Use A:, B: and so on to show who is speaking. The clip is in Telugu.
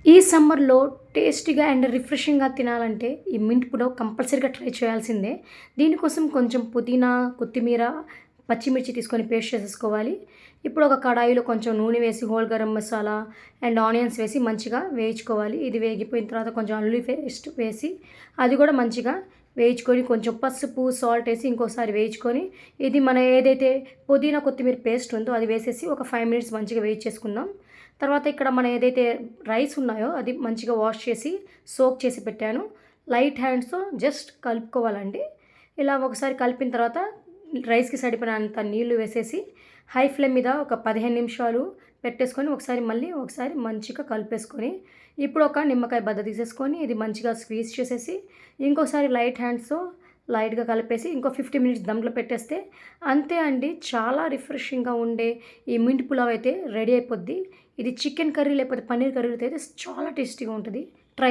A: ఈ సమ్మర్‌లో టేస్టీగా అండ్ రిఫ్రెషింగ్‌గా తినాలంటే ఈ మింట్ పులావ్ కంపల్సరీగా ట్రై చేయాల్సిందే. దీనికోసం కొంచెం పుదీనా, కొత్తిమీర, పచ్చిమిర్చి తీసుకొని పేస్ట్ చేసేసుకోవాలి. ఇప్పుడు ఒక కడాయిలో కొంచెం నూనె వేసి whole garam masala and onions వేసి మంచిగా వేయించుకోవాలి. ఇది వేగిపోయిన తర్వాత కొంచెం అల్లం పేస్ట్ వేసి అది కూడా మంచిగా వేయించుకొని కొంచెం పసుపు, సాల్ట్ ఏసి ఇంకోసారి వేయించుకొని ఇది మన ఏదైతే పుదీనా, కొత్తిమీర పేస్ట్ ఉందో అది వేసేసి ఒక 5 మినిట్స్ మంచిగా వేయించేసుకుందాం. తర్వాత ఇక్కడ మనం ఏదైతే రైస్ ఉన్నాయో అది మంచిగా వాష్ చేసి సోక్ చేసి పెట్టాను. లైట్ హ్యాండ్స్‌తో జస్ట్ కలుపుకోవాలండి. ఇలా ఒకసారి కలిపిన తర్వాత రైస్‌కి సరిపడినంత నీళ్లు వేసేసి హై ఫ్లేమ్ మీద ఒక 15 నిమిషాలు పెట్టేసుకొని ఒకసారి మంచిగా కలిపేసుకొని ఇప్పుడు ఒక నిమ్మకాయ బద్ద తీసేసుకొని ఇది మంచిగా స్క్వీజ్ చేసేసి ఇంకోసారి లైట్ హ్యాండ్స్‌తో లైట్‌గా కలిపేసి ఇంకో 15 మినిట్స్ దమ్‌లో పెట్టేస్తే అంతే అండి. చాలా రిఫ్రెషింగ్‌గా ఉండే ఈ మింట్ పులావ్ అయితే రెడీ అయిపోద్ది. ఇది చికెన్ కర్రీ లేకపోతే పన్నీర్ కర్రీతో అయితే చాలా టేస్టీగా ఉంటది. ట్రై